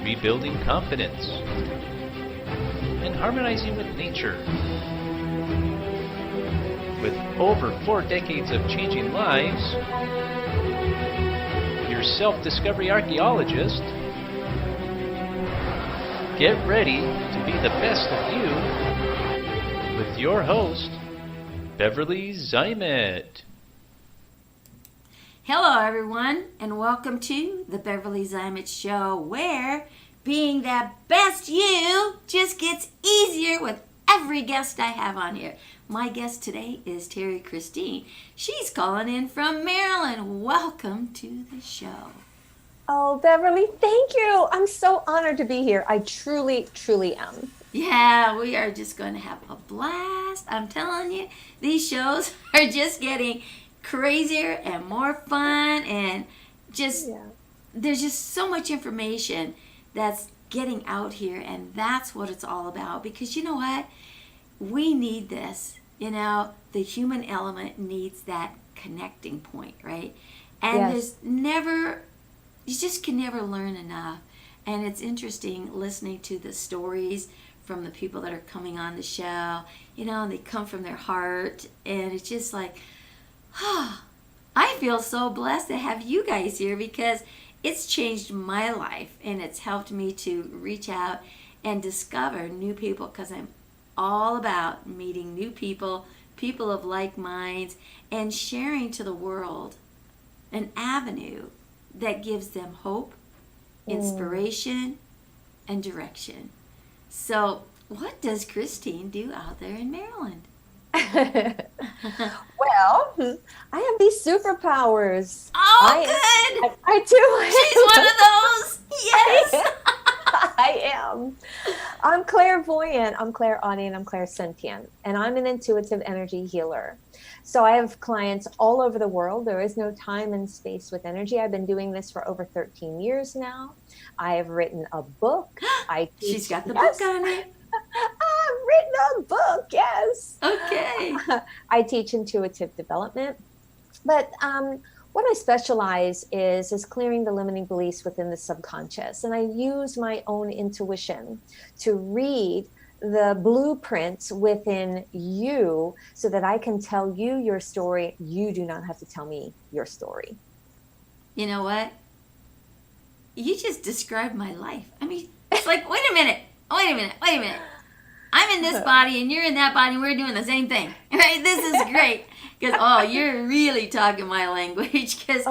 rebuilding confidence, and harmonizing with nature. With over 4 decades of changing lives, your self-discovery archaeologist, get ready to be the best of you with your host, Beverly Zymet. Hello everyone, and welcome to the Beverly Zymet Show, where being that best you just gets easier with every guest I have on here. My guest today is Terry Christine. She's calling in from Maryland. Welcome to the show. Oh, Beverly, thank you. I'm so honored to be here. I truly am. Yeah, we are just going to have a blast. I'm telling you, these shows are just getting crazier and more fun, and there's just so much information that's getting out here, and that's what it's all about. Because you know what? We need this. You know, the human element needs that connecting point, right? And you just can never learn enough. And it's interesting listening to the stories from the people that are coming on the show, you know, and they come from their heart, and it's just like, I feel so blessed to have you guys here, because it's changed my life, and it's helped me to reach out and discover new people, because I'm all about meeting new people, people of like minds, and sharing to the world an avenue that gives them hope, inspiration, and direction. So, what does Christine do out there in Maryland? Well, I have these superpowers. Good. I do. She's one of those. Yes. I am. I'm clairvoyant, I'm clairaudient, I'm clairsentient, and I'm an intuitive energy healer. So I have clients all over the world. There is no time and space with energy. I've been doing this for over 13 years now. I have written a book. She's got the book on it. I've written a book, yes. Okay. I teach intuitive development. But what I specialize is clearing the limiting beliefs within the subconscious. And I use my own intuition to read the blueprints within you so that I can tell you your story. You do not have to tell me your story. You know what? You just described my life. I mean, it's like, wait a minute. I'm in this body and you're in that body and we're doing the same thing. Right? This is great. Because, you're really talking my language. Because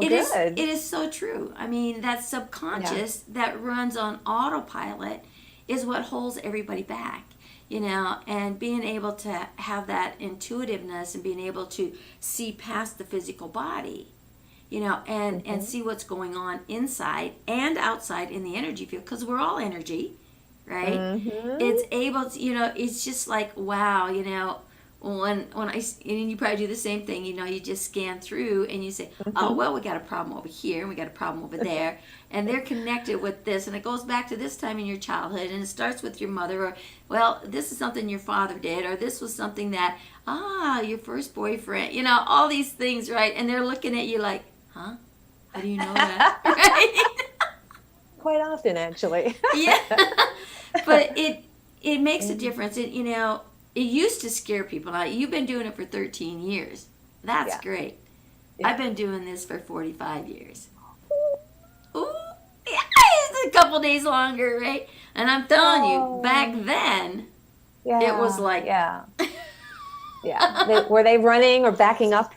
it is so true. I mean, that subconscious that runs on autopilot is what holds everybody back. You know, and being able to have that intuitiveness and being able to see past the physical body, you know, and see what's going on inside and outside in the energy field. Because we're all energy. Right? It's able to, you know, it's just like, wow, you know, when and you probably do the same thing, you know, you just scan through and you say, oh, well, we got a problem over here and we got a problem over there, and they're connected with this, and it goes back to this time in your childhood, and it starts with your mother, or, well, this is something your father did, or this was something that, your first boyfriend, you know, all these things, right? And they're looking at you like, huh? How do you know that? Right? Quite often, actually. Yeah. But it makes a difference. You know, it used to scare people. Now, you've been doing it for 13 years. That's great. Yeah. I've been doing this for 45 years. Ooh, yeah, it's a couple days longer, right? And I'm telling you, back then, it was like... Yeah. Were they running or backing up?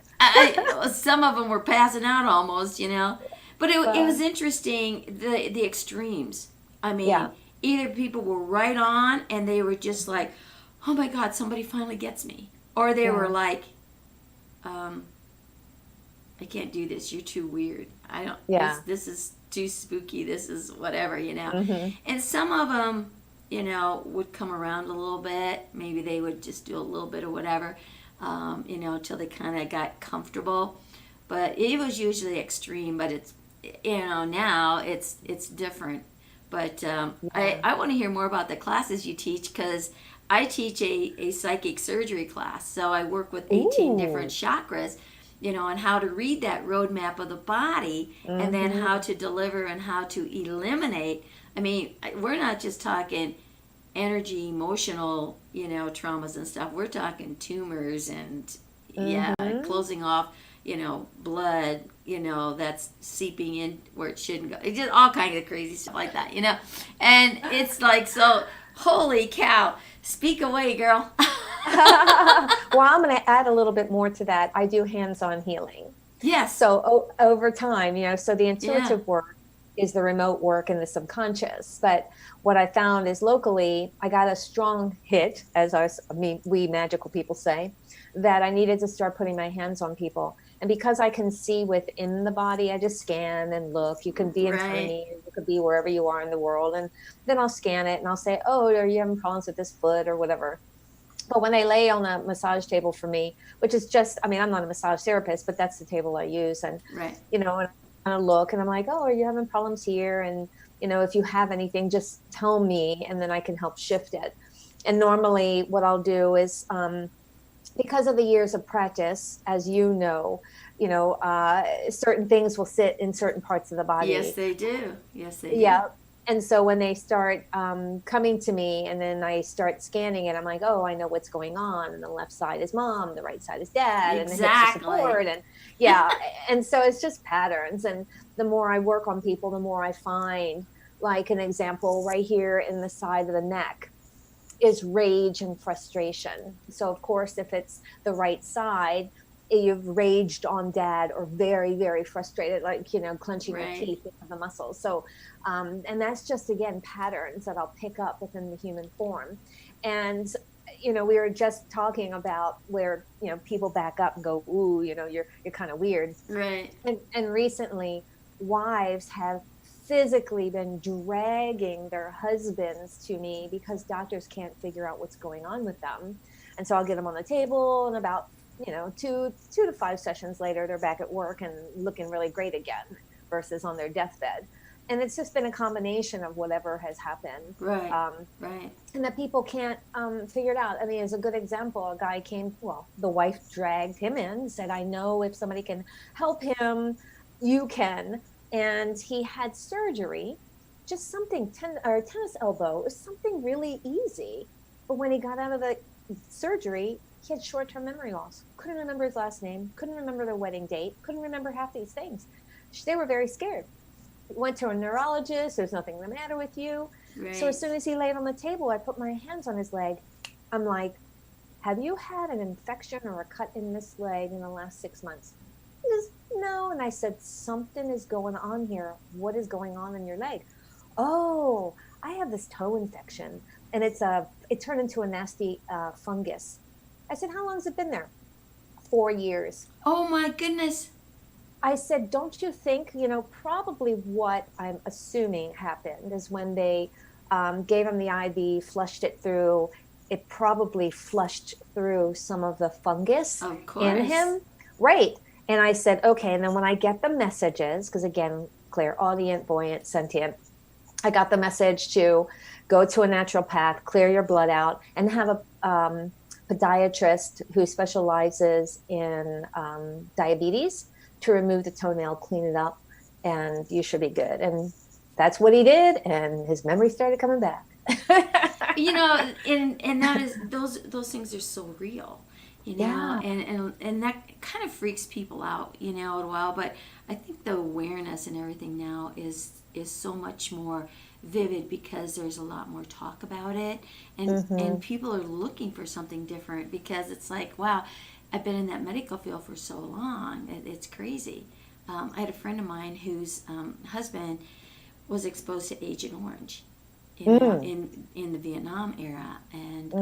Some of them were passing out almost, you know. But it was interesting, the extremes. I mean... Either people were right on and they were just like, oh my God, somebody finally gets me. Or they were like, I can't do this. You're too weird. This is too spooky. This is whatever, you know. And some of them, you know, would come around a little bit. Maybe they would just do a little bit of whatever, you know, until they kind of got comfortable. But it was usually extreme, but it's, you know, now it's different. But I want to hear more about the classes you teach, because I teach a psychic surgery class. So I work with 18 different chakras. and how to read that roadmap of the body, and then how to deliver and how to eliminate. I mean, we're not just talking energy, emotional, traumas and stuff. We're talking tumors and closing off, blood, that's seeping in where it shouldn't go. It's just all kinds of crazy stuff like that, And it's like, so, holy cow, speak away, girl. Well, I'm going to add a little bit more to that. I do hands-on healing. Yes. So over time, so the intuitive work is the remote work in the subconscious. But what I found is locally, I got a strong hit, as we magical people say, that I needed to start putting my hands on people. And because I can see within the body, I just scan and look. You can be in front of me, you could be wherever you are in the world. And then I'll scan it and I'll say, oh, are you having problems with this foot or whatever? But when they lay on a massage table for me, which is just, I'm not a massage therapist, but that's the table I use. And, and I look and I'm like, oh, are you having problems here? And, if you have anything, just tell me and then I can help shift it. And normally what I'll do is, because of the years of practice, as certain things will sit in certain parts of the body. Yes, they do. Yeah. And so when they start coming to me and then I start scanning it, I'm like, oh, I know what's going on. And the left side is mom, the right side is dad, and the hips are support. And and so it's just patterns. And the more I work on people, the more I find, like an example right here in the side of the neck is rage and frustration. So of course, if it's the right side, you've raged on dad or very, very frustrated, like, clenching your teeth into the muscles. So, and that's just, again, patterns that I'll pick up within the human form. And, we were just talking about where, people back up and go, ooh, you're kind of weird. Right. And recently wives have physically been dragging their husbands to me because doctors can't figure out what's going on with them. And so I'll get them on the table and about 2 to 5 sessions later, they're back at work and looking really great again versus on their deathbed. And it's just been a combination of whatever has happened. Right. And that people can't figure it out. As a good example, a guy came, the wife dragged him in, said, I know if somebody can help him, you can. And he had surgery, just something, tennis elbow, it was something really easy. But when he got out of the surgery, he had short-term memory loss. Couldn't remember his last name. Couldn't remember their wedding date. Couldn't remember half these things. They were very scared. Went to a neurologist. There's nothing the matter with you. Right. So as soon as he laid on the table, I put my hands on his leg. I'm like, have you had an infection or a cut in this leg in the last 6 months? He goes, no. And I said, something is going on here. What is going on in your leg? Oh, I have this toe infection. And it turned into a nasty fungus. I said, how long has it been there? 4 years. Oh my goodness. I said, don't you think, probably what I'm assuming happened is when they gave him the IV, flushed it through, it probably flushed through some of the fungus in him. Right. And I said, okay. And then when I get the messages, because again, clairaudient, voyant, sentient, I got the message to go to a naturopath, clear your blood out, and have a podiatrist who specializes in diabetes to remove the toenail, clean it up, and you should be good. And that's what he did, and his memory started coming back. And that is those things are so real, and that kind of freaks people out, a while. But I think the awareness and everything now is so much more vivid because there's a lot more talk about it, and people are looking for something different because it's like, wow, I've been in that medical field for so long. It's crazy. I had a friend of mine whose husband was exposed to Agent Orange in the Vietnam era, and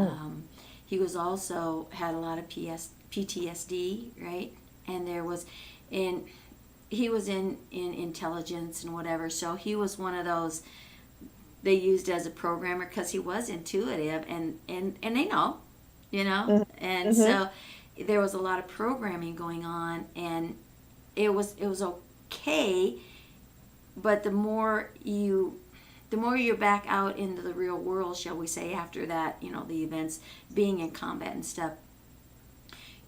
he was also had a lot of PTSD, right? And he was in intelligence and whatever, so he was one of those they used as a programmer because he was intuitive and they know, and so there was a lot of programming going on, and it was okay, but the more you're back out into the real world, shall we say, after that, the events, being in combat and stuff,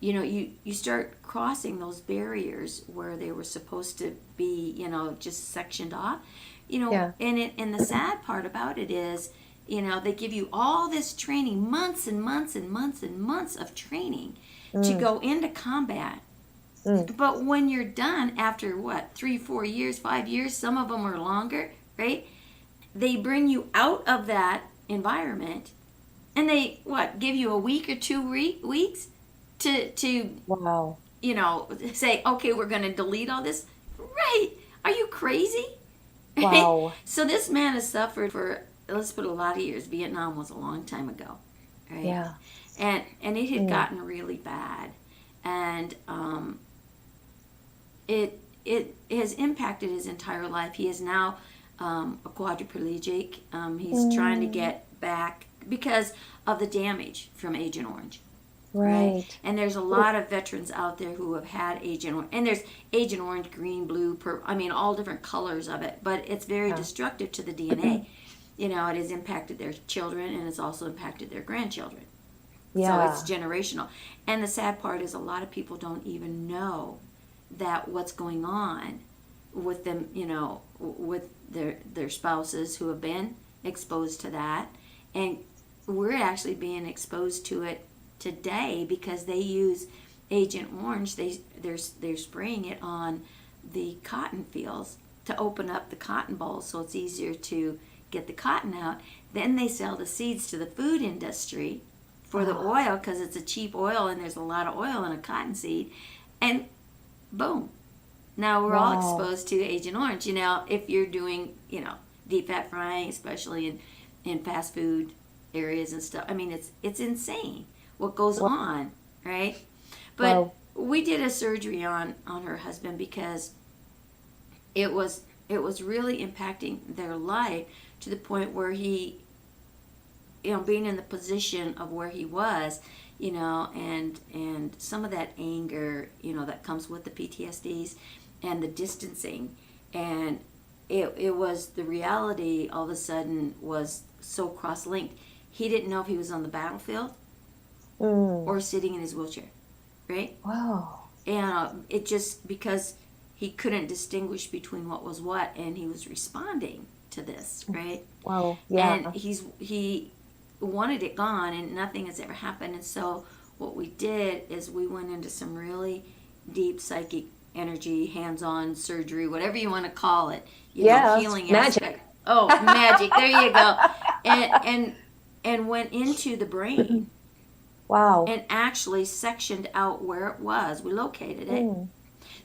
you start crossing those barriers where they were supposed to be, just sectioned off, Yeah. and the sad part about it is, they give you all this training, months and months and months and months of training to Mm. go into combat. Mm. But when you're done after what, 3, 4 years, 5 years, some of them are longer, right? They bring you out of that environment, and they give you a week or 2 weeks to Wow. say, okay, we're going to delete all this. Right? Are you crazy? Right? Wow. So this man has suffered for, let's put, a lot of years. Vietnam was a long time ago, right? Yeah. And it had gotten really bad, and it has impacted his entire life. He is now a quadriplegic. He's trying to get back because of the damage from Agent Orange. Right. And there's a lot of veterans out there who have had Agent Orange. And there's Agent Orange, green, blue, purple. I mean, all different colors of it. But it's very destructive to the DNA. It has impacted their children, and it's also impacted their grandchildren. Yeah. So it's generational. And the sad part is a lot of people don't even know that what's going on with them, with their spouses who have been exposed to that. And we're actually being exposed to it today because they use Agent Orange. They're spraying it on the cotton fields to open up the cotton bolls so it's easier to get the cotton out. Then they sell the seeds to the food industry for the oil because it's a cheap oil and there's a lot of oil in a cotton seed. And boom. Now we're all exposed to Agent Orange. If you're doing, deep fat frying, especially in fast food areas and stuff. I mean, it's insane what goes on, right? But we did a surgery on her husband because it was really impacting their life to the point where he, being in the position of where he was, and some of that anger, that comes with the PTSDs and the distancing, and it was the reality all of a sudden was so cross-linked. He didn't know if he was on the battlefield or sitting in his wheelchair, right? Wow. And it just because he couldn't distinguish between what was what, and he was responding to this, right? Wow. Yeah. And he wanted it gone, and nothing has ever happened. And so what we did is we went into some really deep psychic energy, hands-on surgery, whatever you want to call it, healing magic. aspect. Oh, magic! There you go. And went into the brain. Wow. And actually sectioned out where it was. We located it.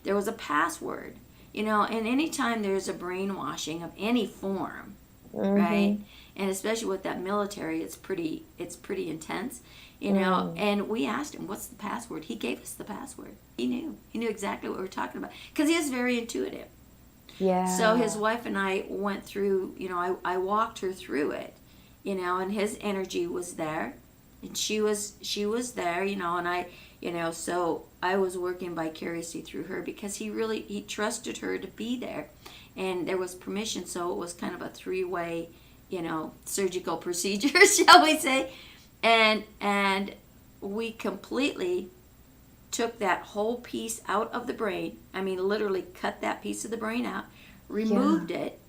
There was a password, and anytime there's a brainwashing of any form, right? And especially with that military, it's pretty intense, and we asked him, what's the password? He gave us the password. He knew exactly what we were talking about because he is very intuitive. Yeah. So his wife and I went through, I walked her through it, and his energy was there. And she was there, and I, so I was working vicariously through her because he trusted her to be there. And there was permission, so it was kind of a 3-way, surgical procedure, shall we say. And we completely took that whole piece out of the brain. I mean, literally cut that piece of the brain out, removed it,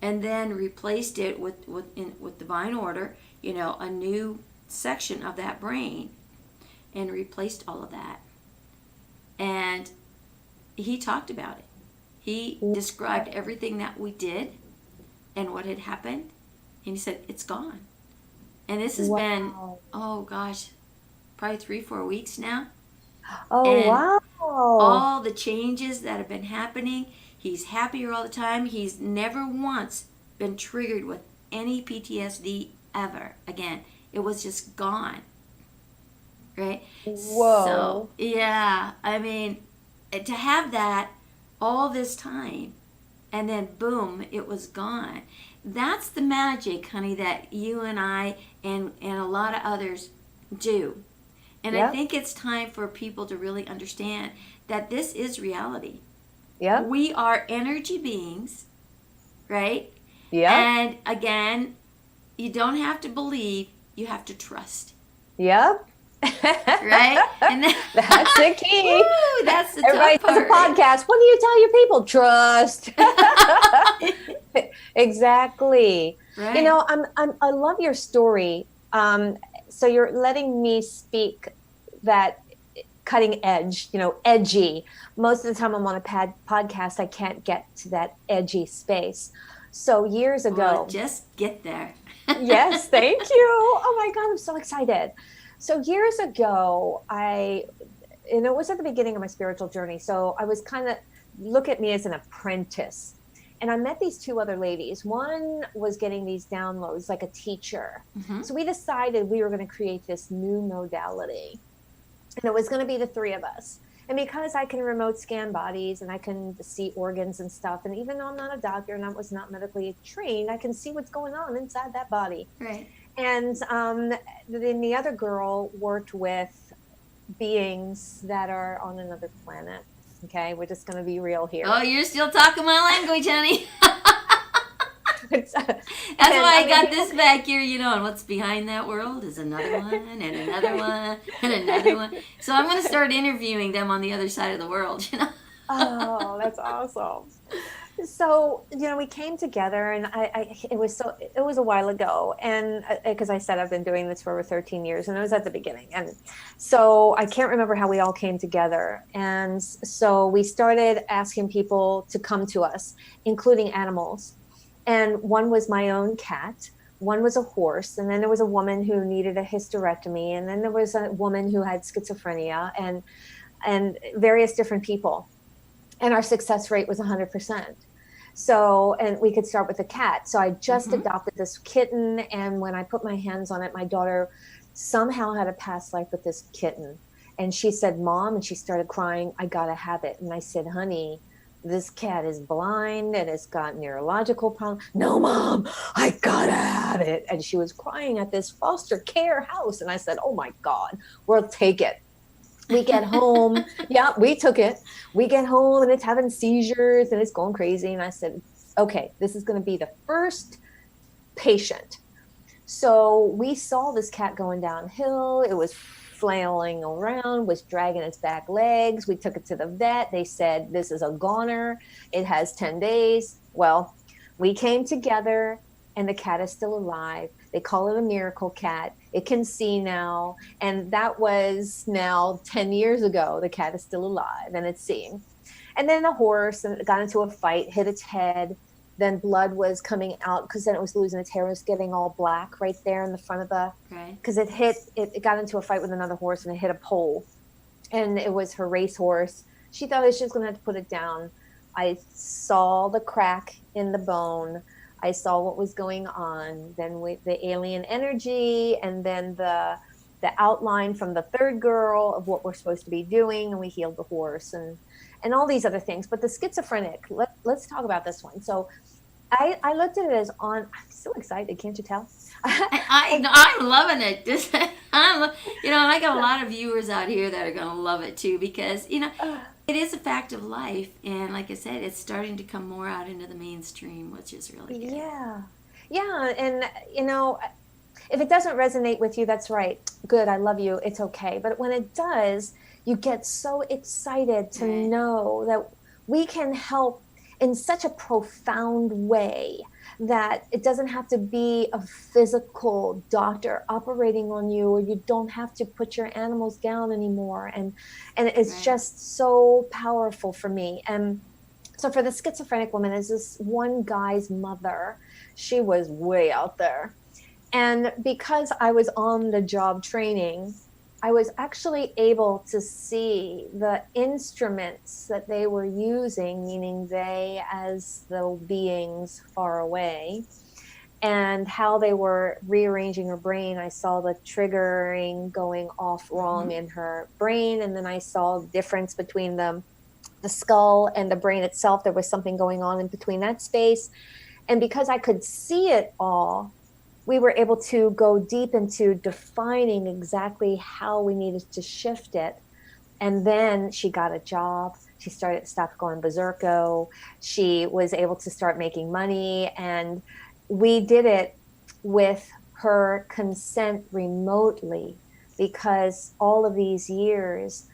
and then replaced it with divine order, a new section of that brain, and replaced all of that. And he talked about it. He described everything that we did and what had happened, and he said it's gone. And this has been, oh gosh, probably 3-4 weeks now. Oh, and wow. all the changes that have been happening. He's happier all the time. He's never once been triggered with any PTSD ever again. It was just gone, right? Whoa. So, yeah, I mean, to have that all this time, and then boom, it was gone. That's the magic, honey, that you and I and a lot of others do. And I think it's time for people to really understand that this is reality. Yeah. We are energy beings, right? Yeah. And again, you don't have to believe, you have to trust. Yep. right? And then, that's the key. woo, that's the Everybody tough has a part. podcast. What do you tell your people? Trust. Exactly. You Right. know, I love your story. So you're letting me speak that cutting edge, edgy. Most of the time I'm on a podcast, I can't get to that edgy space. So years Well, ago, just get there. yes, thank you. Oh my God, I'm so excited. So years ago, it was at the beginning of my spiritual journey. So I was kind of, look at me as an apprentice. And I met these two other ladies. One was getting these downloads like a teacher. Mm-hmm. So we decided we were going to create this new modality. And it was going to be the three of us. And because I can remote scan bodies and I can see organs and stuff, and even though I'm not a doctor and I was not medically trained, I can see what's going on inside that body. Right. And then the other girl worked with beings that are on another planet. Okay, we're just going to be real here. Oh, you're still talking my language, honey. That's why I got this back here, and what's behind that world is another one, and another one, and another one. So I'm going to start interviewing them on the other side of the world, Oh, that's awesome. So, we came together, and it was a while ago, and because I said I've been doing this for over 13 years, and it was at the beginning, and so I can't remember how we all came together. And so we started asking people to come to us, including animals. And one was my own cat, one was a horse, and then there was a woman who needed a hysterectomy, and then there was a woman who had schizophrenia, and various different people. And our success rate was 100%. So, and we could start with the cat. So I just adopted this kitten, and when I put my hands on it, my daughter somehow had a past life with this kitten. And she said, Mom, and she started crying, I gotta have it. And I said, honey, this cat is blind and it's got neurological problems. No, Mom, I gotta have it. And she was crying at this foster care house. And I said, oh my God, we'll take it. We get home. Yeah, we took it. We get home and it's having seizures and it's going crazy. And I said, okay, this is going to be the first patient. So we saw this cat going downhill. It was flailing around, was dragging its back legs. We took it to the vet. They said, this is a goner. It has 10 days. Well, we came together and the cat is still alive. They call it a miracle cat. It can see now. And that was now 10 years ago. The cat is still alive and it's seeing. And then the horse got into a fight, hit its head. Then blood was coming out because then it was losing its hair. It was getting all black right there in the front of the, because it got into a fight with another horse and it hit a pole. And it was her race horse. She thought she was going to have to put it down. I saw the crack in the bone. I saw what was going on. Then with the alien energy and then the outline from the third girl of what we're supposed to be doing. And we healed the horse and all these other things. But the schizophrenic, let's talk about this one. So I looked at it as I'm so excited. Can't you tell? I'm loving it. I got a lot of viewers out here that are going to love it too, because, it is a fact of life. And like I said, it's starting to come more out into the mainstream, which is really good. Yeah. Yeah. And, if it doesn't resonate with you, that's right. Good. I love you. It's okay. But when it does, you get so excited to know that we can help in such a profound way that it doesn't have to be a physical doctor operating on you, or you don't have to put your animals down anymore. And it's just so powerful for me. And so for the schizophrenic woman, is this one guy's mother. She was way out there. And because I was on the job training, I was actually able to see the instruments that they were using, meaning they as the beings far away, and how they were rearranging her brain. I saw the triggering going off wrong in her brain, and then I saw the difference between the skull and the brain itself. There was something going on in between that space. And because I could see it all, we were able to go deep into defining exactly how we needed to shift it. And then she got a job. She stopped going berserko. She was able to start making money. And we did it with her consent remotely. because all of these years,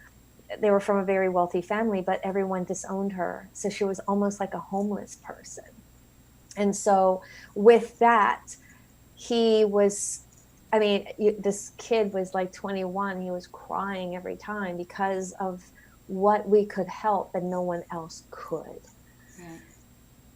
they were from a very wealthy family, but everyone disowned her. So she was almost like a homeless person. And so with that, he was, I mean, this kid was like 21. He was crying every time because of what we could help and no one else could. Right.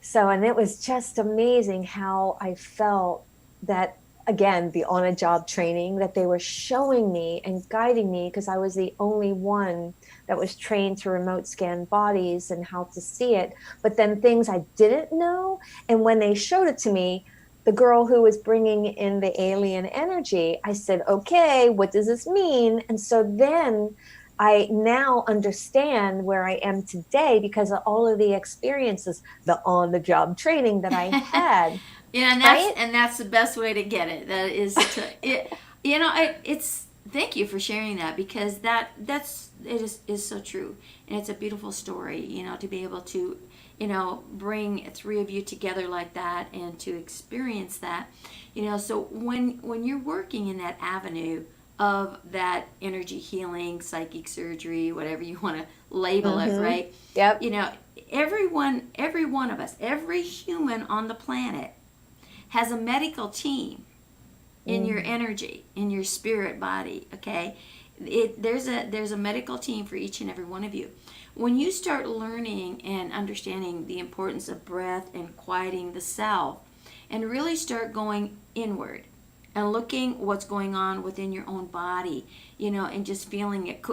So, and it was just amazing how I felt that, again, the on a job training that they were showing me and guiding me, because I was the only one that was trained to remote scan bodies and how to see it. But then things I didn't know. And when they showed it to me, the girl who was bringing in the alien energy, I said, okay, what does this mean? And so then I now understand where I am today because of all of the experiences, the on the job training that I had. Yeah, Right? and that's the best way to get it. That is to it. It's thank you for sharing that, because it is so true, and it's a beautiful story. To be able to, bring three of you together like that and to experience that. So when you're working in that avenue of that energy healing, psychic surgery, whatever you want to label it, right? Yep. Every one of us, every human on the planet has a medical team in your energy, in your spirit body, okay? There's a medical team for each and every one of you. When you start learning and understanding the importance of breath and quieting the self, and really start going inward and looking what's going on within your own body, and just feeling it,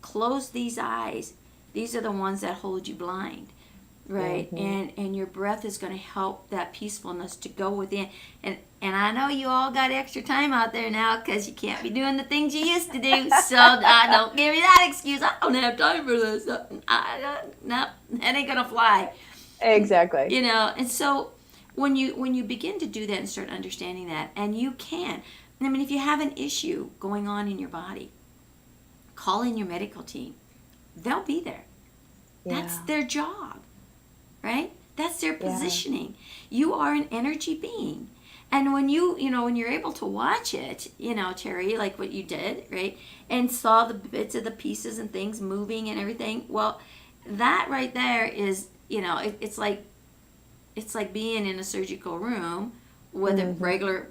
close these eyes. These are the ones that hold you blind. Right, and your breath is going to help that peacefulness to go within. And I know you all got extra time out there now because you can't be doing the things you used to do. So don't give me that excuse. I don't have time for this. No, that ain't gonna fly. Exactly. And so when you begin to do that and start understanding that, and you can, I mean, if you have an issue going on in your body, call in your medical team. They'll be there. Yeah. That's their job. Right? That's their positioning. You are an energy being. And when when you're able to watch it, Terry, like what you did, right? And saw the bits of the pieces and things moving and everything. Well, that right there is, it's like being in a surgical room with a regular,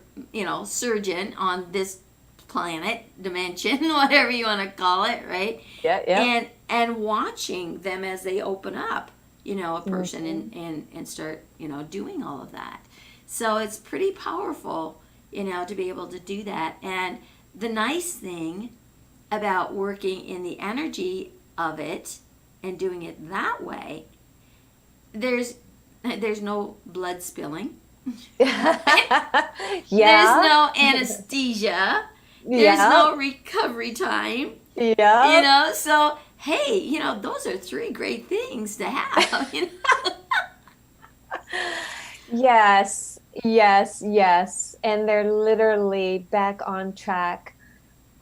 surgeon on this planet, dimension, whatever you want to call it, right? Yeah. And watching them as they open up, a person and start, doing all of that. So it's pretty powerful, to be able to do that. And the nice thing about working in the energy of it and doing it that way, there's no blood spilling. Yeah. There's no anesthesia. There's no recovery time. Yeah. So hey, those are three great things to have. Yes. And they're literally back on track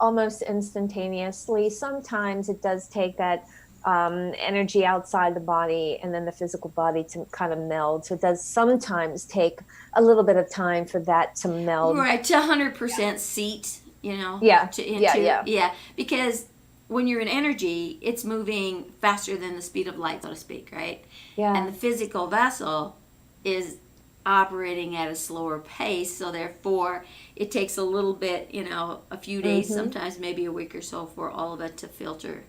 almost instantaneously. Sometimes it does take that energy outside the body and then the physical body to kind of meld. So it does sometimes take a little bit of time for that to meld. Right, to 100% seat, Yeah. Because when you're in energy, it's moving faster than the speed of light, so to speak, right? Yeah. And the physical vessel is operating at a slower pace, so therefore it takes a little bit, a few days, sometimes maybe a week or so, for all of it to filter,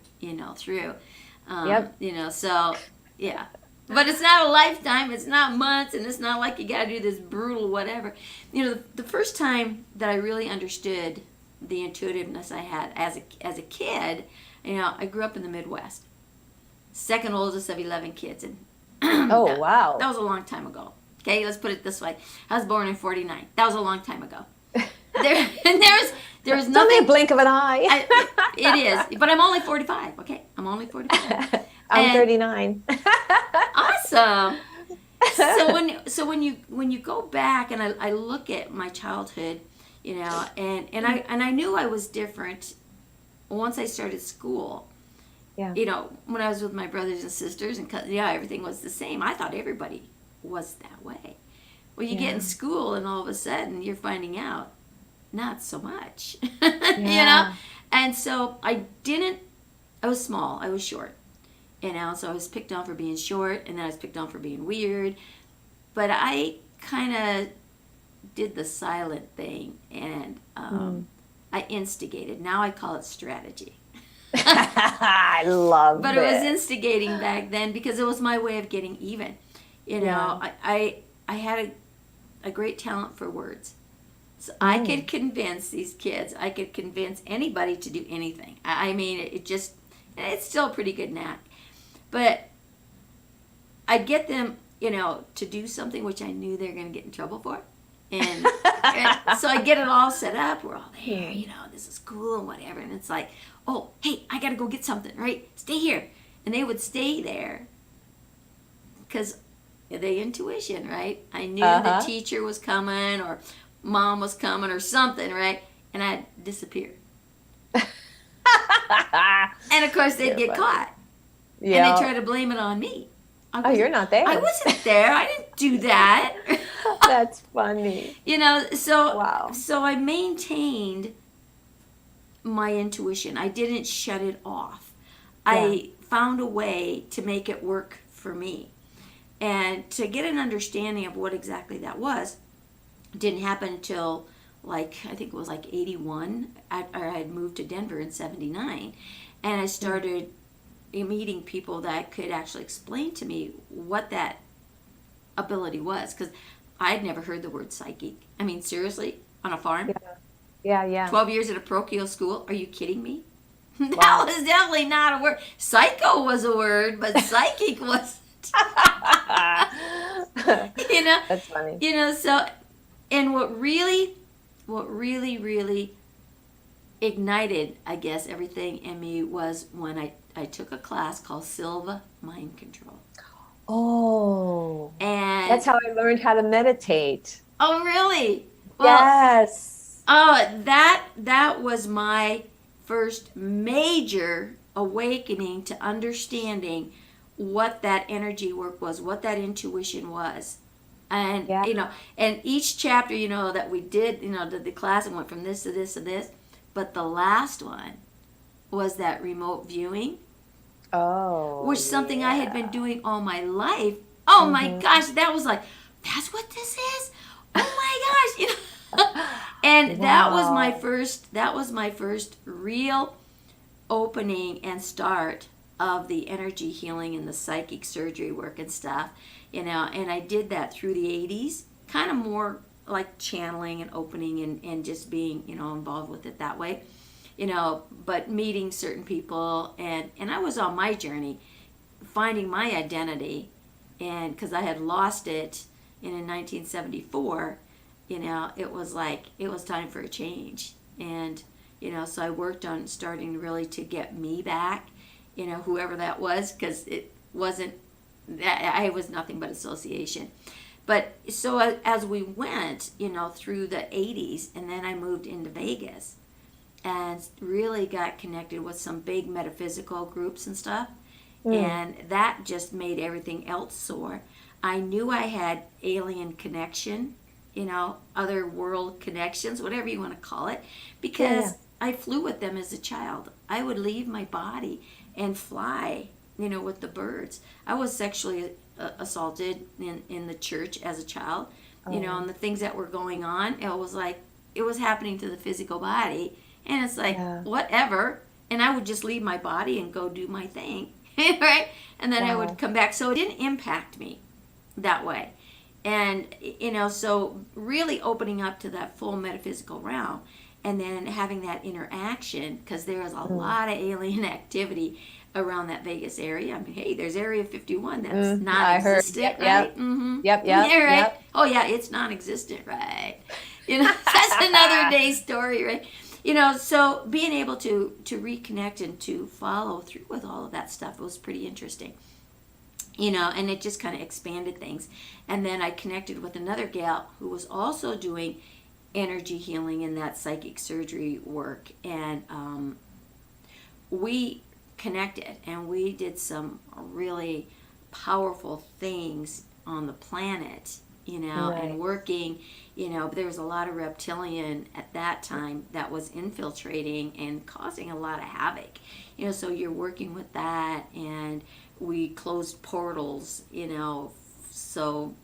through. So, yeah. But it's not a lifetime, it's not months, and it's not like you got to do this brutal whatever. The first time that I really understood the intuitiveness I had as a kid, I grew up in the Midwest. Second oldest of 11 kids. And wow. That was a long time ago. Okay, let's put it this way. I was born in 1949. That was a long time ago. There was nothing. Only a blink of an eye. It is, but I'm only 45. Okay, I'm only 45. I'm 39. Awesome. So when you go back and I look at my childhood, and I knew I was different once I started school. Yeah. When I was with my brothers and sisters and everything was the same. I thought everybody was that way. Well, you get in school and all of a sudden you're finding out not so much. And so I was small, I was short. So I was picked on for being short, and then I was picked on for being weird. But I kind of did the silent thing, and I instigated. Now I call it strategy. I love but it was instigating back then because it was my way of getting even. I had a great talent for words. So I could convince these kids, I could convince anybody to do anything. I mean, it's still a pretty good knack. But I'd get them, to do something which I knew they were going to get in trouble for. And so I get it all set up. We're all there, this is cool and whatever. And it's like, oh, hey, I got to go get something, right? Stay here. And they would stay there because the intuition, right? I knew the teacher was coming or mom was coming or something, right? And I'd disappear. And of course, they'd get caught. Yeah. And they'd try to blame it on me. You're not there. I wasn't there. I didn't do that. That's funny. So I maintained my intuition. I didn't shut it off. Yeah. I found a way to make it work for me. And to get an understanding of what exactly that was, didn't happen until I think it was 81. I had moved to Denver in 79. And I started meeting people that could actually explain to me what that ability was, because I'd never heard the word psychic. I mean, seriously, on a farm? Yeah. 12 years at a parochial school? Are you kidding me? Wow. That was definitely not a word. Psycho was a word, but psychic wasn't. That's funny. So, and what really ignited, I guess, everything in me was when I took a class called Silva Mind Control. Oh. And that's how I learned how to meditate. Oh, really? Well, yes. Oh, that was my first major awakening to understanding what that energy work was, what that intuition was. And, and each chapter, that we did, the class, and went from this to this to this. But the last one was that remote viewing. Oh. Which is something I had been doing all my life. Oh my gosh, that was like, that's what this is? Oh my gosh. And that was my first real opening and start of the energy healing and the psychic surgery work and stuff. And I did that through the 80s, kind of more like channeling and opening and just being, involved with it that way. But meeting certain people, and I was on my journey, finding my identity, and because I had lost it in 1974, it was time for a change, and so I worked on starting really to get me back, whoever that was, because it wasn't, I was nothing but association. But so as we went, through the 80s, and then I moved into Vegas and really got connected with some big metaphysical groups and stuff. And that just made everything else soar. I knew I had alien connection, other world connections, whatever you want to call it, because I flew with them as a child. I would leave my body and fly, with the birds. I was sexually assaulted in the church as a child, and the things that were going on, it was happening to the physical body, and it's like, whatever, and I would just leave my body and go do my thing, right? And then I would come back, so it didn't impact me that way. And, so really opening up to that full metaphysical realm, and then having that interaction, because there was a lot of alien activity around that Vegas area. I mean, hey, there's Area 51 that's non-existent, right? Yep. Yeah, right? Yep. Oh, yeah, it's non-existent, right? That's another day story, right? So being able to reconnect and to follow through with all of that stuff was pretty interesting. And it just kind of expanded things. And then I connected with another gal who was also doing energy healing and that psychic surgery work. And we connected, and we did some really powerful things on the planet and working, there was a lot of reptilian at that time that was infiltrating and causing a lot of havoc. So you're working with that, and we closed portals, so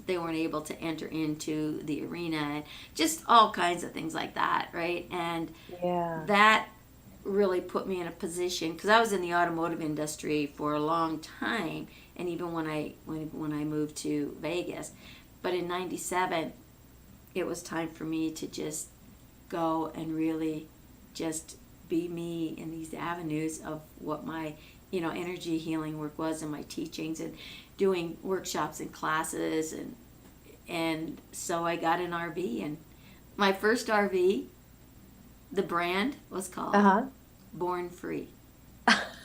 they weren't able to enter into the arena, and just all kinds of things like that, right? And that really put me in a position, because I was in the automotive industry for a long time, and even when I moved to Vegas. But in 97, it was time for me to just go and really just be me in these avenues of what my energy healing work was, and my teachings, and doing workshops and classes, and so I got an RV, and my first RV, the brand was called Born Free.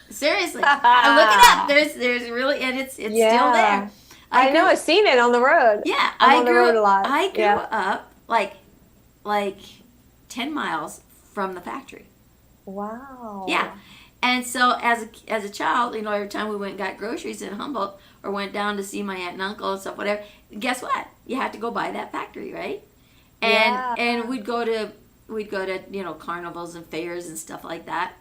Seriously, look it up. There's really, and it's still there. I know, I've seen it on the road. Yeah, I'm on the road a lot. I grew up like 10 miles from the factory. Wow. Yeah. And so as a child, every time we went and got groceries in Humboldt, or went down to see my aunt and uncle and stuff, whatever, guess what? You had to go by that factory, right? And we'd go to carnivals and fairs and stuff like that.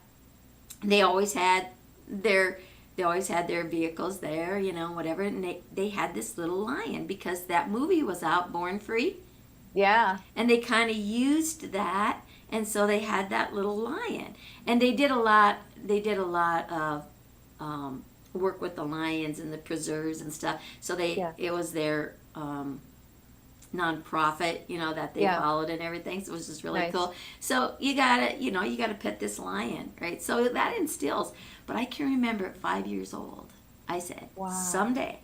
They always had their vehicles there, whatever, and they had this little lion, because that movie was out, Born Free. Yeah. And they kind of used that, and so they had that little lion. And they did a lot of work with the lions and the preserves and stuff. So it was their nonprofit, that they followed and everything. So it was just really cool. So you gotta pet this lion, right? So that instills. But I can remember at 5 years old, I said, someday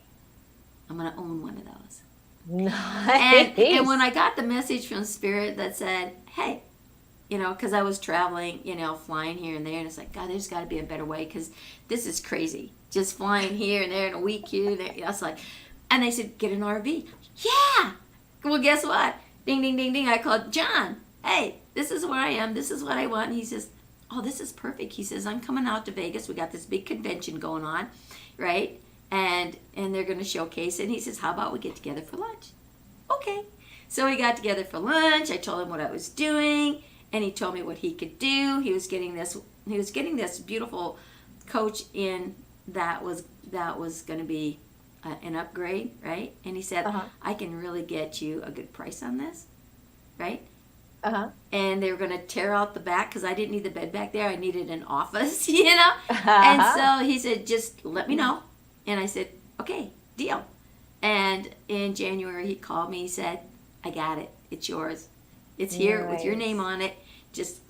I'm gonna own one of those. Nice. And when I got the message from Spirit that said, hey, because I was traveling, flying here and there, and it's like, God, there's got to be a better way, because this is crazy. Just flying here and there in a week here and there. I was like, and they said, get an RV. Yeah. Well, guess what? Ding, ding, ding, ding. I called John. Hey, this is where I am. This is what I want. And he says, oh, this is perfect. He says, I'm coming out to Vegas. We got this big convention going on, right? And they're going to showcase it. And he says, how about we get together for lunch? Okay. So we got together for lunch. I told him what I was doing, and he told me what he could do. He was getting this beautiful coach in that was going to be an upgrade, right? And he said, I can really get you a good price on this, right? And they were going to tear out the back, because I didn't need the bed back there. I needed an office, And so he said, just let me know. And I said, okay, deal. And in January, he called me. He said, I got it. It's yours. It's here with your name on it. Just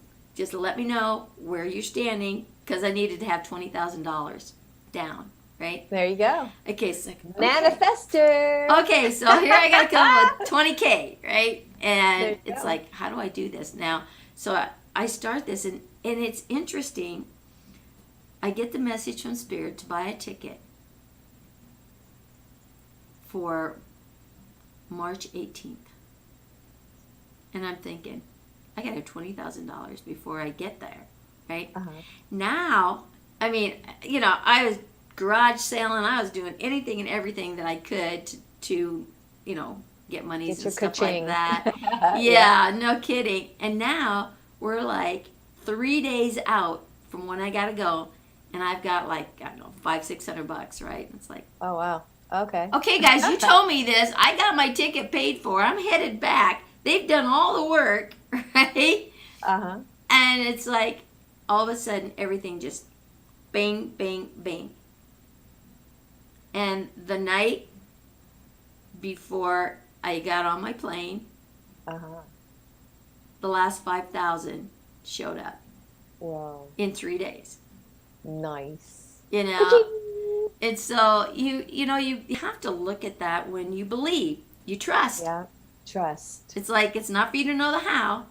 let me know where you're standing, because I needed to have $20,000 down, right? There you go. Okay, so Manifester. Okay, so here I got to come with $20K, right? And it's like, how do I do this now? So I start this, and it's interesting. I get the message from Spirit to buy a ticket for March 18th. And I'm thinking, I got to have $20,000 before I get there, right? Now, I mean, I was garage selling. I was doing anything and everything that I could to get monies and stuff like that. Yeah, no kidding. And now we're like 3 days out from when I got to go, and I've got like, I don't know, $500-600, right? It's like, oh, wow. Okay. Okay, guys, you told me this. I got my ticket paid for. I'm headed back. They've done all the work, right? And it's like, all of a sudden, everything just bang, bang, bang. And the night before I got on my plane, the last 5,000 showed up. Wow. In 3 days. Nice. And so you have to look at that when you believe, you trust. Yeah, trust. It's like, it's not for you to know the how.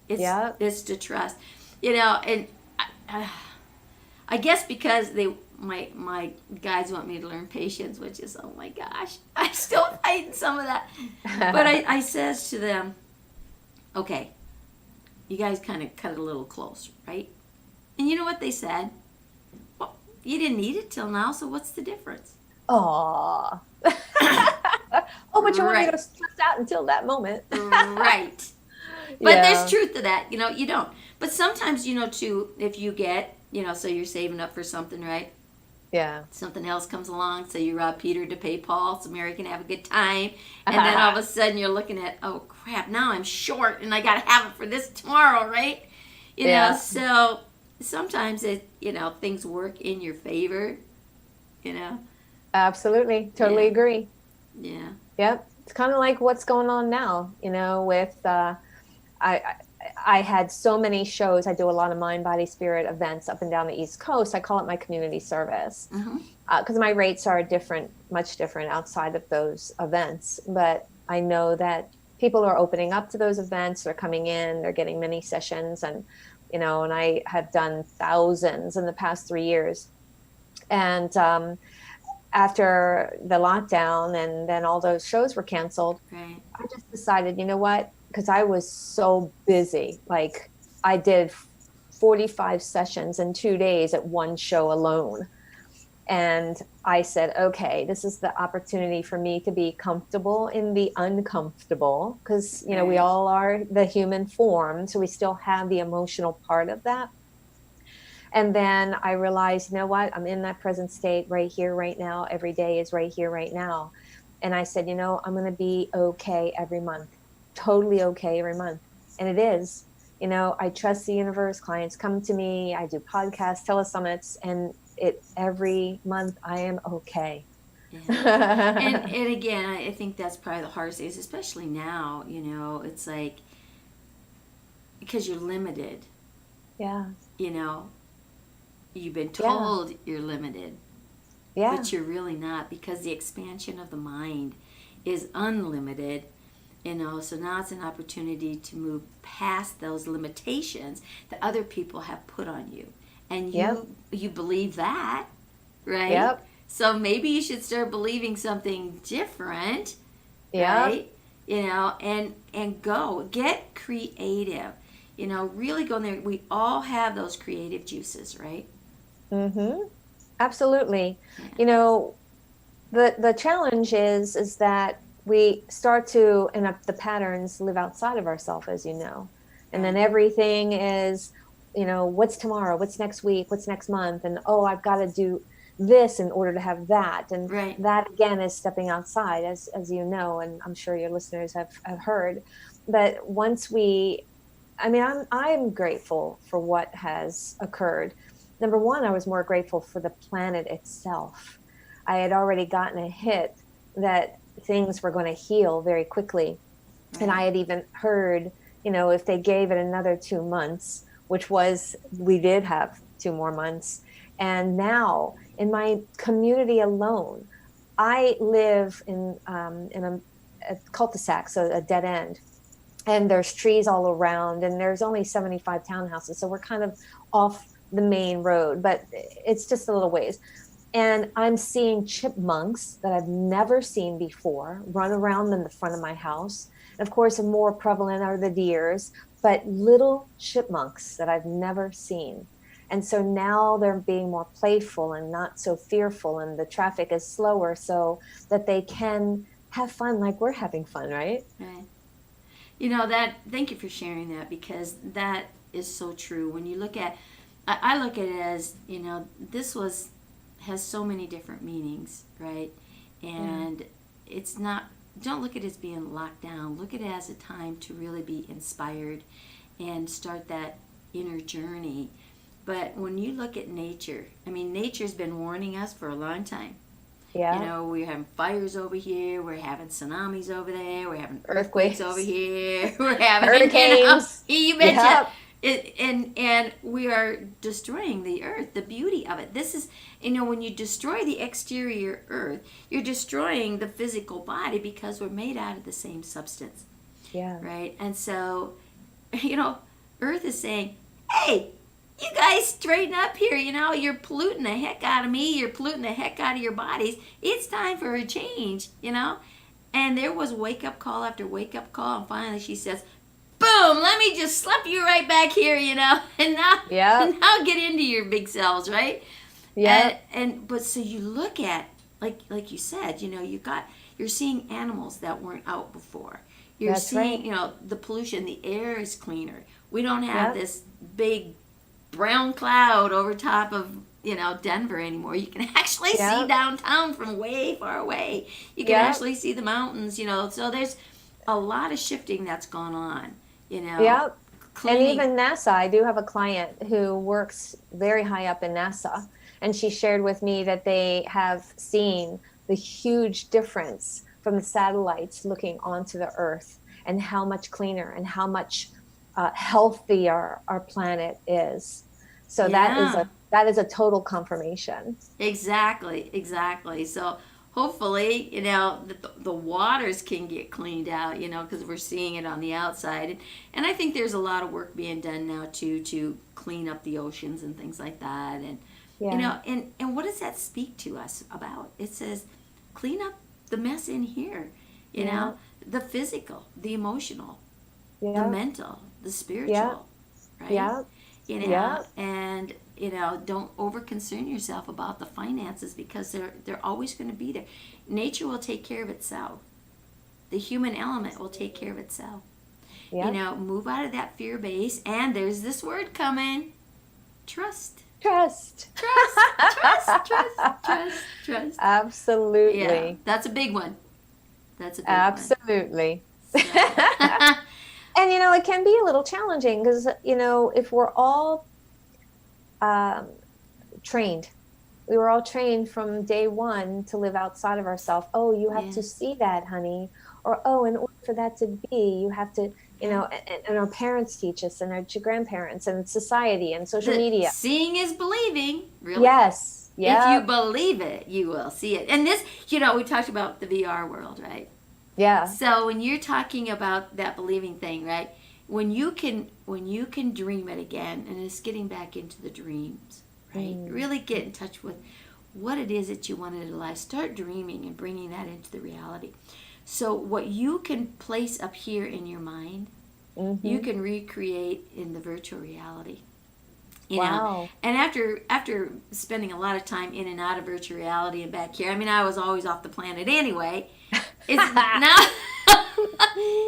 It's to trust. And I guess because my guys want me to learn patience, which is, oh my gosh, I'm still fighting some of that. But I says to them, okay, you guys kind of cut it a little close, right? And you know what they said? Well, you didn't need it till now, so what's the difference? Aww. Oh, but you want me Right. to stress out until that moment. Right. But Yeah. there's truth to that. You don't. But sometimes, too, if you get, so you're saving up for something, right? Yeah. Something else comes along, so you rob Peter to pay Paul so Mary can have a good time. And then all of a sudden you're looking at, oh crap, now I'm short and I got to have it for this tomorrow, right? Yeah. So sometimes things work in your favor, you know? Absolutely. Totally Yeah. agree. Yeah. Yep. It's kind of like what's going on now, with I I had so many shows. I do a lot of mind, body, spirit events up and down the East Coast. I call it my community service Mm-hmm. because my rates are different, much different outside of those events. But I know that people are opening up to those events. They're coming in. They're getting mini sessions, and I have done thousands in the past 3 years. And after the lockdown, and then all those shows were canceled, Right. I just decided, you know what? Because I was so busy. Like I did 45 sessions in 2 days at one show alone. And I said, okay, this is the opportunity for me to be comfortable in the uncomfortable. Because, we Right. all are the human form. So we still have the emotional part of that. And then I realized, you know what? I'm in that present state right here, right now. Every day is right here, right now. And I said, I'm going to be okay every month, totally okay every month. And it is. I trust the universe. Clients come to me. I do podcasts, telesummits, and every month I am okay. Yeah. And again, I think that's probably the hardest thing, especially now, it's like, because you're limited, Yeah. you know, you've been Yeah. told you're limited, Yeah. but you're really not, because the expansion of the mind is unlimited, so now it's an opportunity to move past those limitations that other people have put on you, and Yep. you believe that, right? Yep. So maybe you should start believing something different, Yep. right? And go get creative, really go in there. We all have those creative juices, right? Mm-hmm. Absolutely. Yeah. The challenge is that we start to, and the patterns live outside of ourselves, as you know. And then Right. everything is, what's tomorrow? What's next week? What's next month? And, oh, I've got to do this in order to have that. And Right. that, again, is stepping outside, as you know, and I'm sure your listeners have heard. But I'm grateful for what has occurred. Number one, I was more grateful for the planet itself. I had already gotten a hit that things were going to heal very quickly. Right. And I had even heard, if they gave it another 2 months, we did have 2 more months. And now in my community alone, I live in a cul-de-sac, so a dead end. And there's trees all around, and there's only 75 townhouses. So we're kind of off the main road, but it's just a little ways. And I'm seeing chipmunks that I've never seen before run around in the front of my house. And of course, more prevalent are the deers, but little chipmunks that I've never seen. And so now they're being more playful and not so fearful, and the traffic is slower so that they can have fun like we're having fun, right? Right. Thank you for sharing that, because that is so true. When you look at, I look at it as, has so many different meanings, right? And it's not, don't look at it as being locked down. Look at it as a time to really be inspired and start that inner journey. But when you look at nature, nature's been warning us for a long time. Yeah. We're having fires over here. We're having tsunamis over there. We're having earthquakes over here. We're having hurricanes. You betcha. Yep. And we are destroying the earth, the beauty of it. This is, when you destroy the exterior earth, you're destroying the physical body, because we're made out of the same substance. Yeah. Right? And so, earth is saying, hey, you guys straighten up here. You're polluting the heck out of me. You're polluting the heck out of your bodies. It's time for a change, And there was wake up call after wake up call. And finally she says, boom, let me just slap you right back here, And now, now get into your big selves, right? Yeah. But so you look at, like you said, you You're seeing animals that weren't out before. You're That's seeing, right. you know, the pollution. The air is cleaner. We don't have Yep. this big brown cloud over top of, you know, Denver anymore. You can actually see Yep. downtown from way far away. You can Yep. actually see the mountains, you know. So there's a lot of shifting that's gone on, you know. Yep. And Cleaning. even NASA, I do have a client who works very high up in NASA, and she shared with me that they have seen the huge difference from the satellites looking onto the Earth, and how much cleaner and how much healthier our planet is. So Yeah. that is a total confirmation. Exactly, exactly. So hopefully, you know, the waters can get cleaned out, you know, because we're seeing it on the outside. And I think there's a lot of work being done now too to clean up the oceans and things like that. And you Yeah. know, and what does that speak to us about? It says, clean up the mess in here. You Yeah. know, the physical, the emotional, the Yeah. mental, the Yeah. spiritual, right? Yeah. You know, Yeah. and you know, don't over concern yourself about the finances, because they're always going to be there. Nature will take care of itself. The human element will take care of itself. You Yeah. know, move out of that fear base, and there's this word coming: trust. Trust. Trust. Yeah, Absolutely. that's a big one. That's a big Absolutely. one. So, And you know, it can be a little challenging because, you know, if we're all um, trained, we were all trained from day one to live outside of ourselves. Oh, you have yeah. to see that, honey. Or, oh, in order for that to be, you have to, you know, and our parents teach us, and our grandparents, and society, and social media. Seeing is believing, really. Yes. If you Yeah. believe it, you will see it. And this, you know, we talked about the VR world, right? Yeah. So when you're talking about that believing thing, right? When you can dream it again, and it's getting back into the dreams, right? Really get in touch with what it is that you want in life. Start dreaming and bringing that into the reality. So what you can place up here in your mind, you can recreate in the virtual reality. You know, Wow. and after spending a lot of time in and out of virtual reality and back here, I mean, I was always off the planet anyway. It's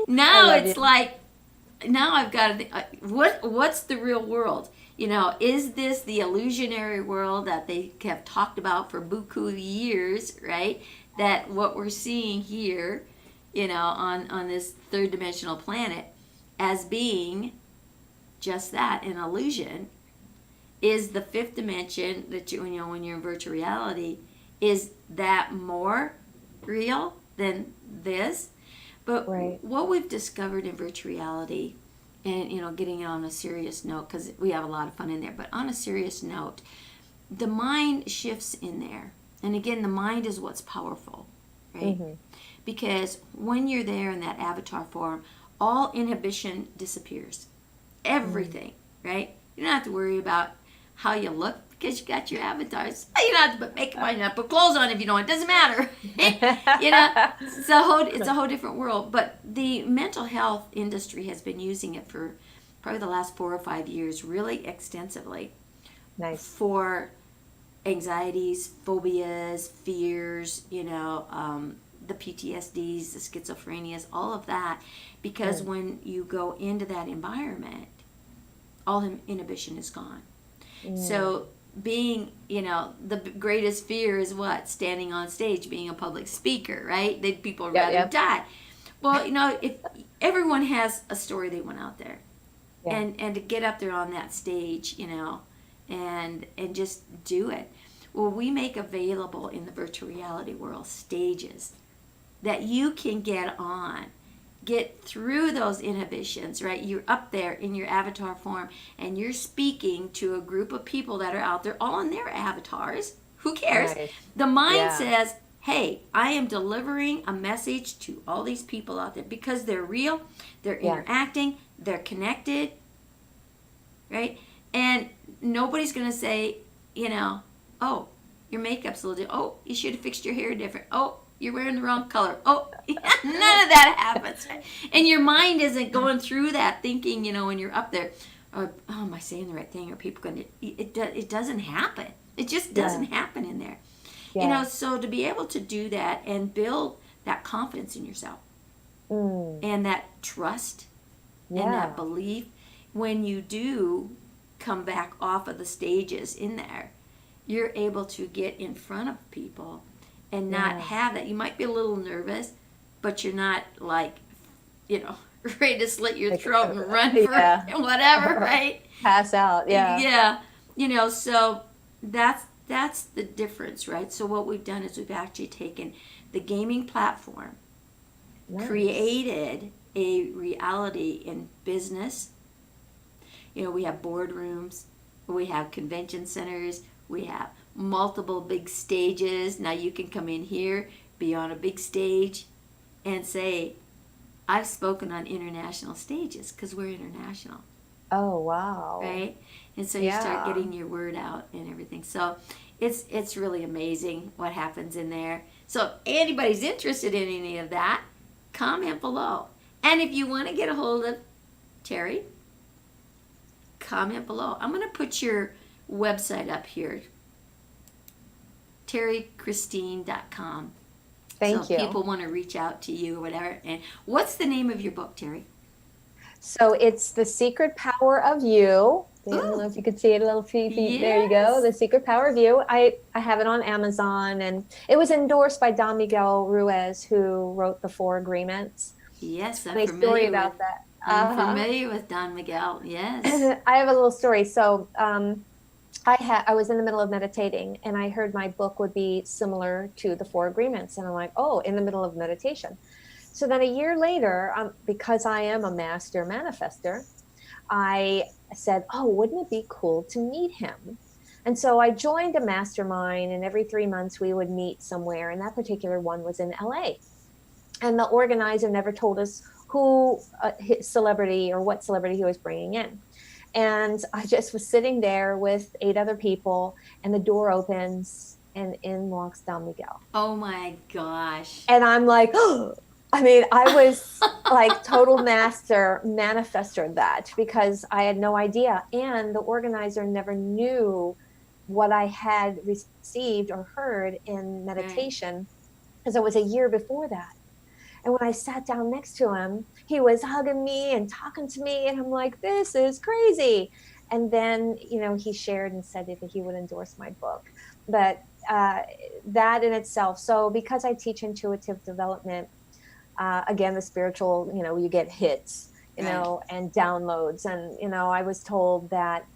now love it's you. like, now I've got to think, what's the real world? You know, is this the illusionary world that they have talked about for buku years, right? That what we're seeing here, you know, on this third dimensional planet, as being just that, an illusion, is the fifth dimension that you know, when you're in virtual reality, is that more real than this? But Right. what we've discovered in virtual reality, and you know, getting it on a serious note, because we have a lot of fun in there, but on a serious note, the mind shifts in there. And again, the mind is what's powerful, right? Because when you're there in that avatar form, all inhibition disappears. Everything, right? You don't have to worry about how you look, because you got your avatars. You don't have to put makeup on, you don't have to put clothes on if you don't. It doesn't matter. You know, it's a whole different world. But the mental health industry has been using it for probably the last 4 or 5 years, really extensively, Nice. for anxieties, phobias, fears, you know, the PTSDs, the schizophrenias, all of that. Because when you go into that environment, all inhibition is gone. So being, you know, the greatest fear is what? Standing on stage, being a public speaker, right? People would rather die. Well, you know, if everyone has a story they went out there, and to get up there on that stage, you know, and just do it. Well, we make available in the virtual reality world stages that you can get on, get through those inhibitions, right? You're up there in your avatar form, and you're speaking to a group of people that are out there, all in their avatars. Who cares? Right. The mind Yeah. says, hey, I am delivering a message to all these people out there, because they're real, they're interacting, they're connected, right? And nobody's going to say, you know, oh, your makeup's a little different. Oh, you should have fixed your hair different. Oh, you're wearing the wrong color. Oh, none of that happens. And your mind isn't going through that thinking, you know, when you're up there, oh, am I saying the right thing? Are people going to, it doesn't happen. It just doesn't happen in there. You know, so to be able to do that and build that confidence in yourself Mm. and that trust and that belief. When you do come back off of the stages in there, you're able to get in front of people and not have that. You might be a little nervous, but you're not like, ready to slit your throat and run for whatever, right? Pass out, Yeah. So that's the difference, right? So what we've done is we've actually taken the gaming platform, created a reality in business. We have boardrooms, we have convention centers, we have multiple big stages. Now you can come in here, be on a big stage, and say, I've spoken on international stages because we're international. Oh, wow. Right? And so you start getting your word out and everything. So it's really amazing what happens in there. So if anybody's interested in any of that, comment below. And if you want to get a hold of Terry, comment below. I'm going to put your website up here, terrychristine.com. Thank you. So people want to reach out to you or whatever. And what's the name of your book, Terry? So it's The Secret Power of You. I don't know if you could see it a little feet. Yes. There you go. The Secret Power of You. I have it on Amazon, and it was endorsed by Don Miguel Ruiz, who wrote the 4 Agreements. Yes, I'm familiar about that. I'm familiar with Don Miguel. Yes. I have a little story. So I was in the middle of meditating, and I heard my book would be similar to the 4 Agreements, and I'm like, oh, in the middle of meditation. So then a year later, because I am a master manifester, I said, oh, wouldn't it be cool to meet him? And so I joined a mastermind, and every 3 months we would meet somewhere. And that particular one was in LA. And the organizer never told us who his celebrity or what celebrity he was bringing in. And I just was sitting there with 8 other people, and the door opens, and in walks Don Miguel. Oh my gosh. And I'm like, oh, I mean, I was like total master manifester that, because I had no idea. And the organizer never knew what I had received or heard in meditation, because it was a year before that. And when I sat down next to him, he was hugging me and talking to me. And I'm like, this is crazy. And then, he shared and said that he would endorse my book. But that in itself. So because I teach intuitive development, again, the spiritual, you get hits, and downloads. And, I was told that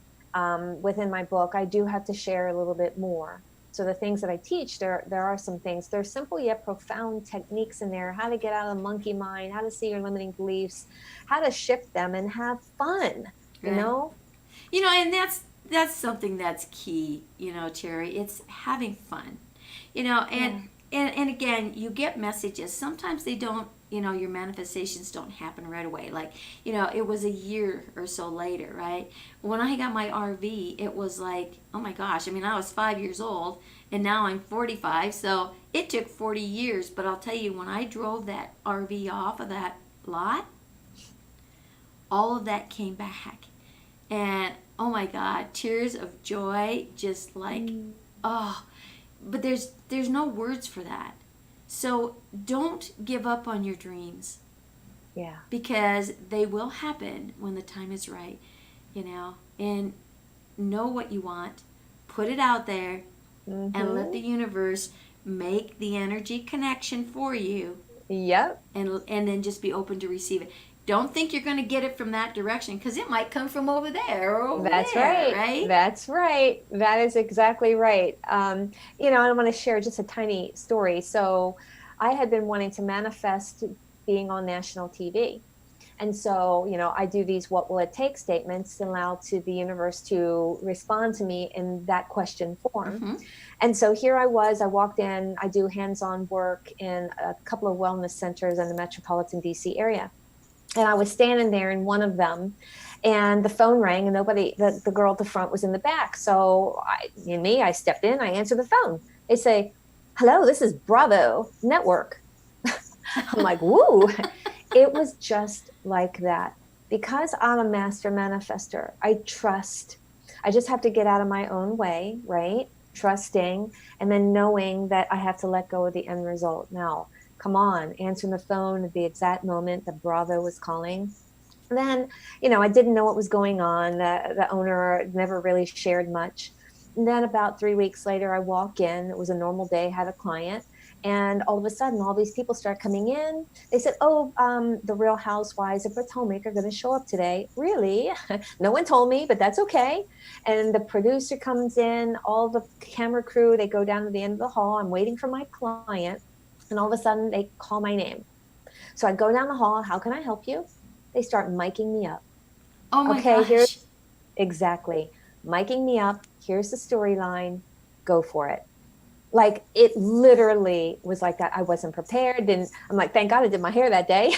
within my book, I do have to share a little bit more. So the things that I teach, there are some things. There's simple yet profound techniques in there: how to get out of the monkey mind, how to see your limiting beliefs, how to shift them and have fun, and that's something that's key, Terry. It's having fun, and again, you get messages. Sometimes they don't, your manifestations don't happen right away. Like, it was a year or so later, right? When I got my RV, it was like, oh my gosh. I mean, I was 5 years old, and now I'm 45. So it took 40 years. But I'll tell you, when I drove that RV off of that lot, all of that came back. And oh my God, tears of joy, just like, but there's no words for that. So don't give up on your dreams. Yeah. Because they will happen when the time is right, and know what you want, put it out there, and let the universe make the energy connection for you. Yep. And then just be open to receive it. Don't think you're going to get it from that direction, because it might come from over there or over That's there, right. That's right. That is exactly right. I want to share just a tiny story. So I had been wanting to manifest being on national TV. And so, I do these what will it take statements and allow to the universe to respond to me in that question form. And so here I walked in, I do hands-on work in a couple of wellness centers in the metropolitan DC area. And I was standing there in one of them, and the phone rang, and the girl at the front was in the back. So I stepped in, I answered the phone. They say, hello, this is Bravo Network. I'm like, woo. It was just like that. Because I'm a master manifester, I trust. I just have to get out of my own way, right? Trusting, and then knowing that I have to let go of the end result. Now, come on, answering the phone at the exact moment that Bravo was calling. And then, I didn't know what was going on. The owner never really shared much. And then about 3 weeks later, I walk in. It was a normal day, had a client. And all of a sudden, all these people start coming in. They said, oh, the Real Housewives of Potomac are going to show up today. Really? No one told me, but that's okay. And the producer comes in, all the camera crew, they go down to the end of the hall. I'm waiting for my client. And all of a sudden, they call my name. So I go down the hall. How can I help you? They start miking me up. Oh my gosh. Exactly. Miking me up. Here's the storyline. Go for it. Like, it literally was like that. I wasn't prepared. And I'm like, thank God I did my hair that day.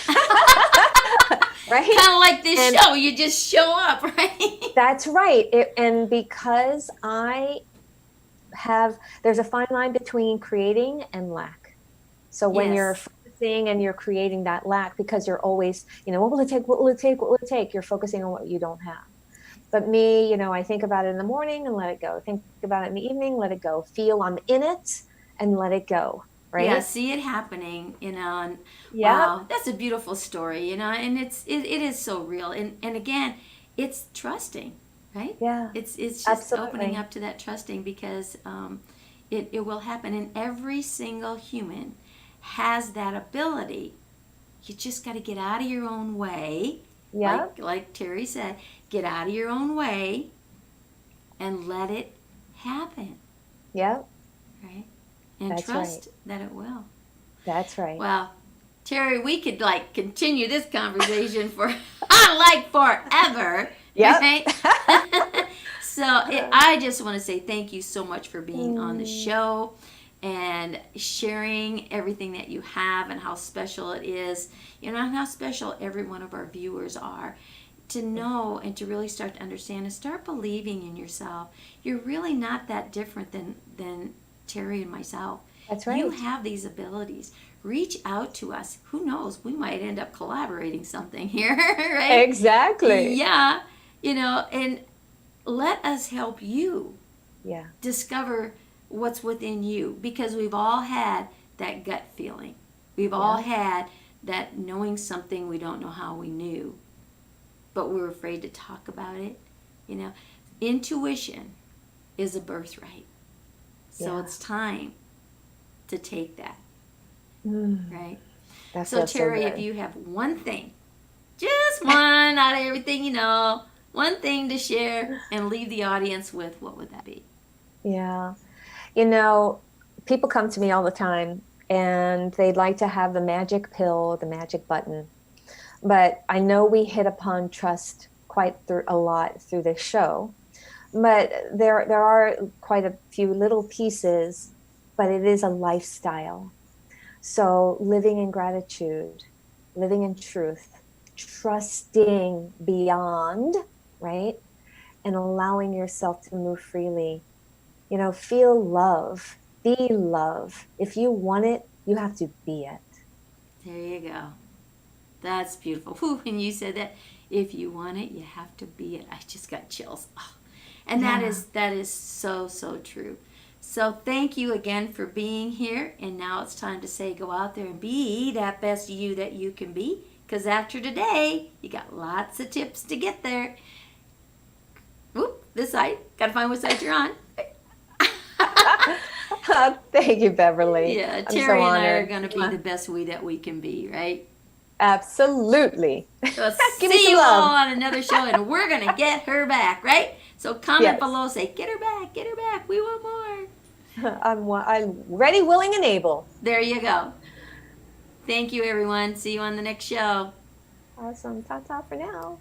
Right? Kind of like this show. You just show up, right? That's right. And because there's a fine line between creating and lack. So when you're focusing and you're creating that lack, because you're always, what will it take? What will it take? What will it take? You're focusing on what you don't have. But me, I think about it in the morning and let it go. Think about it in the evening, let it go. Feel I'm in it and let it go. Right? Yeah, see it happening, and wow, that's a beautiful story, and it is so real. And again, it's trusting, right? Yeah. It's just absolutely. Opening up to that trusting, because it will happen, and every single human has that ability. You just got to get out of your own way. Yeah. Like Terry said, get out of your own way and let it happen. Yeah. Right? And That's trust right. that it will. That's right. Well, Terry, we could continue this conversation for forever. Yep. Right? So I just want to say thank you so much for being on the show and sharing everything that you have and how special it is, and how special every one of our viewers are. To know and to really start to understand and start believing in yourself. You're really not that different than Terry and myself. That's right. You have these abilities. Reach out to us. Who knows? We might end up collaborating something here, right? Exactly. Yeah. And let us help you discover what's within you, because we've all had that gut feeling. We've all had that knowing something we don't know how we knew, but we're afraid to talk about it. Intuition is a birthright. So it's time to take that. Right? So Terry, if you have one thing, just one out of everything, one thing to share and leave the audience with, what would that be? Yeah. People come to me all the time and they'd like to have the magic pill, the magic button. But I know we hit upon trust a lot through this show. But there are quite a few little pieces, but it is a lifestyle. So living in gratitude, living in truth, trusting beyond, right? And allowing yourself to move freely. Feel love, be love. If you want it, you have to be it. There you go. That's beautiful. Whew, and you said that if you want it, you have to be it. I just got chills. Oh. And that is so, so true. So thank you again for being here. And now it's time to say, go out there and be that best you that you can be. Because after today, you got lots of tips to get there. Whoop, this side. Got to find what side you're on. Thank you, Beverly. Yeah, Terry and I are going to be the best we that we can be, right? Absolutely. So see you all on another show, and we're going to get her back, right? So comment below, say, get her back, we want more. I'm ready, willing, and able. There you go. Thank you, everyone. See you on the next show. Awesome. Ta-ta for now.